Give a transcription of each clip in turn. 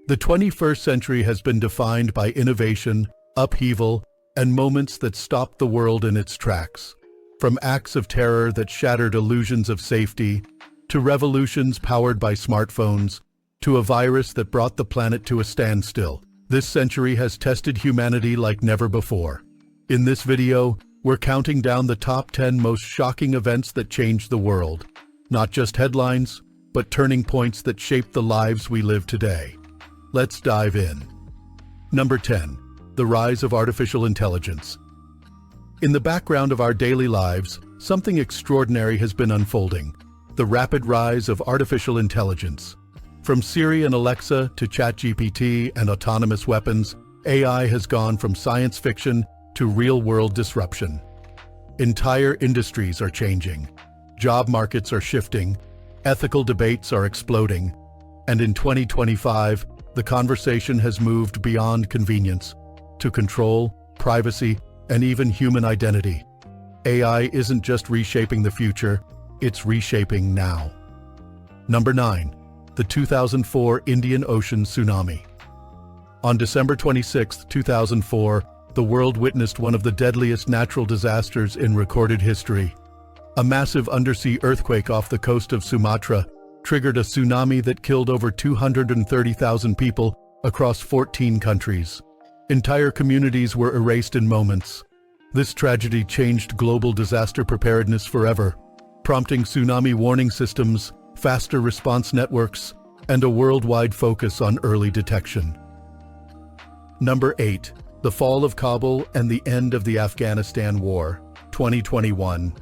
The 21st century has been defined by innovation, upheaval, and moments that stopped the world in its tracks. From acts of terror that shattered illusions of safety, to revolutions powered by smartphones, to a virus that brought the planet to a standstill, this century has tested humanity like never before. In this video, we're counting down the top 10 most shocking events that changed the world. Not just headlines, but turning points that shaped the lives we live today. Let's dive in. Number 10. The rise of artificial intelligence. In the background of our daily lives, something extraordinary has been unfolding. The rapid rise of artificial intelligence. From Siri and Alexa to ChatGPT and autonomous weapons, AI has gone from science fiction to real-world disruption. Entire industries are changing. Job markets are shifting. Ethical debates are exploding. And in 2025, the conversation has moved beyond convenience to control, privacy, and even human identity. AI isn't just reshaping the future, it's reshaping now. Number 9. The 2004 Indian Ocean Tsunami. On December 26, 2004, the world witnessed one of the deadliest natural disasters in recorded history. A massive undersea earthquake off the coast of Sumatra triggered a tsunami that killed over 230,000 people across 14 countries. Entire communities were erased in moments. This tragedy changed global disaster preparedness forever, prompting tsunami warning systems, faster response networks, and a worldwide focus on early detection. Number 8. The fall of Kabul and the end of the Afghanistan War, 2021.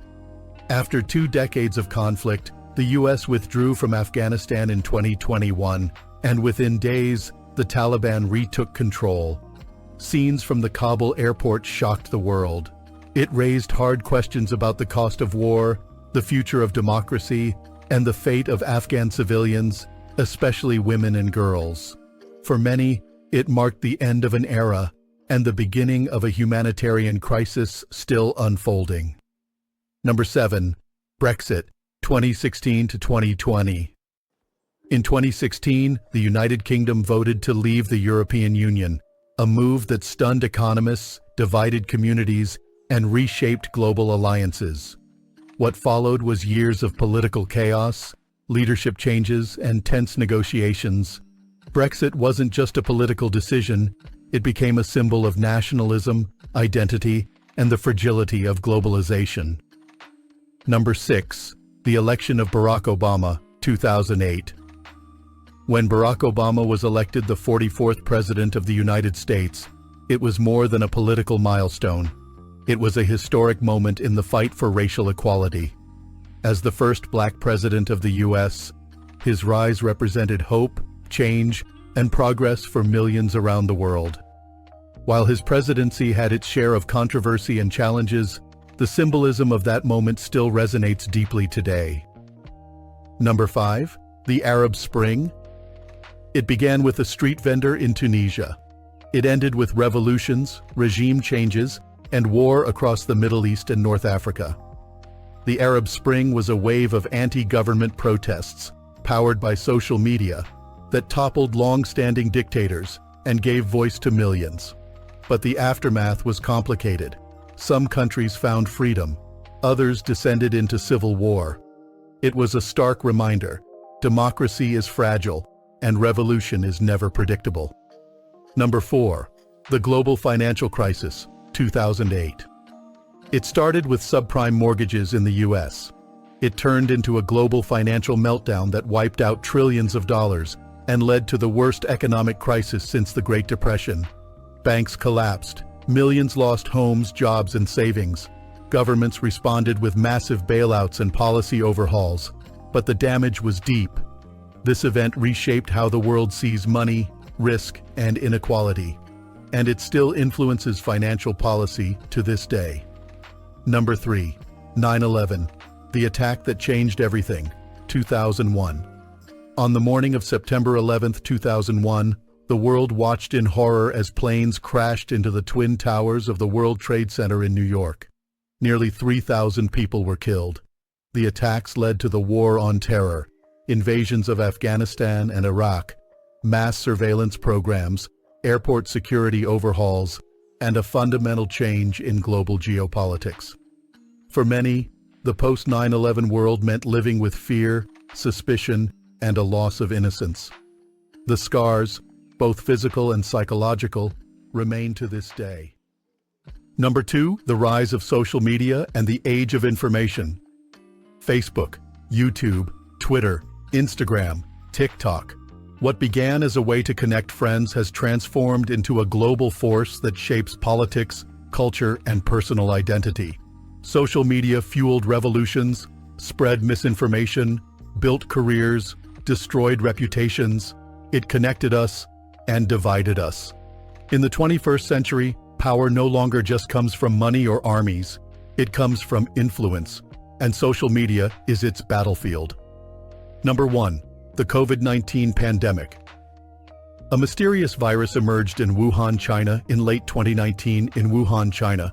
After 2 decades of conflict, the U.S. withdrew from Afghanistan in 2021, and within days, the Taliban retook control. Scenes from the Kabul airport shocked the world. It raised hard questions about the cost of war, the future of democracy, and the fate of Afghan civilians, especially women and girls. For many, it marked the end of an era and the beginning of a humanitarian crisis still unfolding. Number 7. Brexit, 2016 to 2020. In 2016, the United Kingdom voted to leave the European Union, a move that stunned economists, divided communities, and reshaped global alliances. What followed was years of political chaos, leadership changes, and tense negotiations. Brexit wasn't just a political decision, it became a symbol of nationalism, identity, and the fragility of globalization. Number 6. The election of Barack Obama, 2008. When Barack Obama was elected the 44th President of the United States, it was more than a political milestone. It was a historic moment in the fight for racial equality. As the first Black president of the U.S., his rise represented hope, change, and progress for millions around the world. While his presidency had its share of controversy and challenges, the symbolism of that moment still resonates deeply today. Number 5. The Arab Spring. It began with a street vendor in Tunisia. It ended with revolutions, regime changes, and war across the Middle East and North Africa. The Arab Spring was a wave of anti-government protests, powered by social media, that toppled long-standing dictators and gave voice to millions. But the aftermath was complicated. Some countries found freedom, others descended into civil war. It was a stark reminder: democracy is fragile, and revolution is never predictable. Number 4. The global financial crisis, 2008. It started with subprime mortgages in the U.S. It turned into a global financial meltdown that wiped out trillions of dollars and led to the worst economic crisis since the Great Depression. Banks collapsed. Millions lost homes, jobs, and savings. Governments responded with massive bailouts and policy overhauls, but the damage was deep. This event reshaped how the world sees money, risk, and inequality, and it still influences financial policy to this day. Number 3. 9/11. The attack that changed everything, 2001. On the morning of September 11, 2001, the world watched in horror as planes crashed into the Twin Towers of the World Trade Center in New York. Nearly 3,000 people were killed. The attacks led to the War on Terror, invasions of Afghanistan and Iraq, mass surveillance programs, airport security overhauls, and a fundamental change in global geopolitics. For many, the post-9/11 world meant living with fear, suspicion, and a loss of innocence. The scars, both physical and psychological, remain to this day. Number 2, the rise of social media and the age of information. Facebook, YouTube, Twitter, Instagram, TikTok. What began as a way to connect friends has transformed into a global force that shapes politics, culture, and personal identity. Social media fueled revolutions, spread misinformation, built careers, destroyed reputations. It connected us and divided us. In the 21st century, power no longer just comes from money or armies. It comes from influence, and social media is its battlefield. Number 1. The COVID-19 pandemic. A mysterious virus emerged in Wuhan, China in late 2019 in Wuhan, China,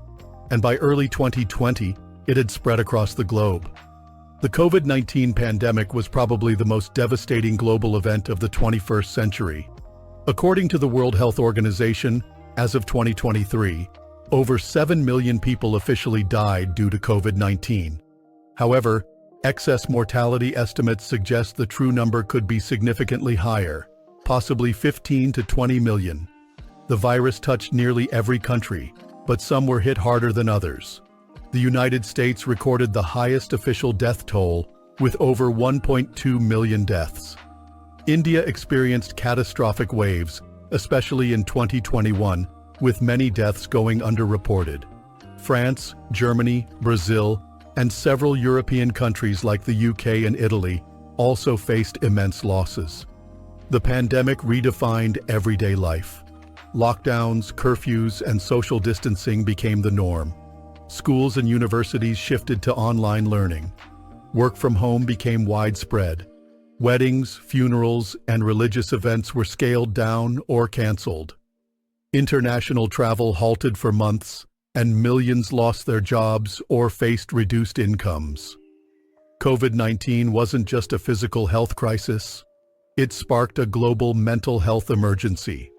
and by early 2020, it had spread across the globe. The COVID-19 pandemic was probably the most devastating global event of the 21st century. According to the World Health Organization, as of 2023, over 7 million people officially died due to COVID-19. However, excess mortality estimates suggest the true number could be significantly higher, possibly 15 to 20 million. The virus touched nearly every country, but some were hit harder than others. The United States recorded the highest official death toll, with over 1.2 million deaths. India experienced catastrophic waves, especially in 2021, with many deaths going underreported. France, Germany, Brazil, and several European countries like the UK and Italy also faced immense losses. The pandemic redefined everyday life. Lockdowns, curfews, and social distancing became the norm. Schools and universities shifted to online learning. Work from home became widespread. Weddings, funerals, and religious events were scaled down or canceled. International travel halted for months, and millions lost their jobs or faced reduced incomes. COVID-19 wasn't just a physical health crisis. It sparked a global mental health emergency.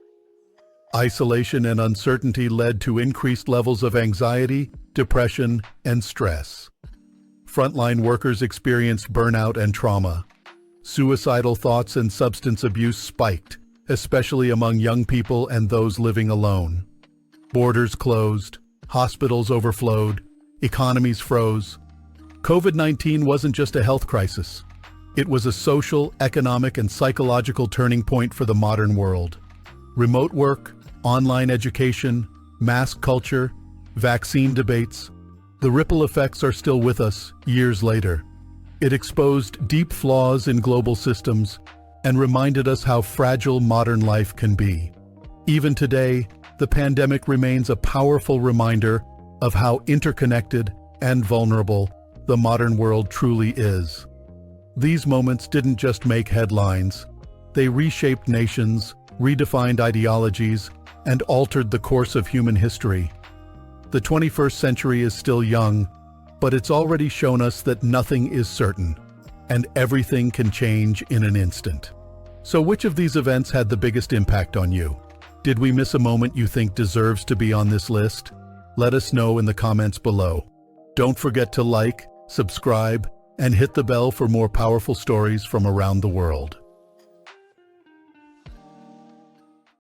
Isolation and uncertainty led to increased levels of anxiety, depression, and stress. Frontline workers experienced burnout and trauma. Suicidal thoughts and substance abuse spiked, especially among young people and those living alone. Borders closed, hospitals overflowed, economies froze. COVID-19 wasn't just a health crisis. It was a social, economic, and psychological turning point for the modern world. Remote work, online education, mass culture, vaccine debates. The ripple effects are still with us years later. It exposed deep flaws in global systems and reminded us how fragile modern life can be. Even today, the pandemic remains a powerful reminder of how interconnected and vulnerable the modern world truly is. These moments didn't just make headlines. They reshaped nations, redefined ideologies, and altered the course of human history. The 21st century is still young, but it's already shown us that nothing is certain, and everything can change in an instant. So which of these events had the biggest impact on you? Did we miss a moment you think deserves to be on this list? Let us know in the comments below. Don't forget to like, subscribe, and hit the bell for more powerful stories from around the world.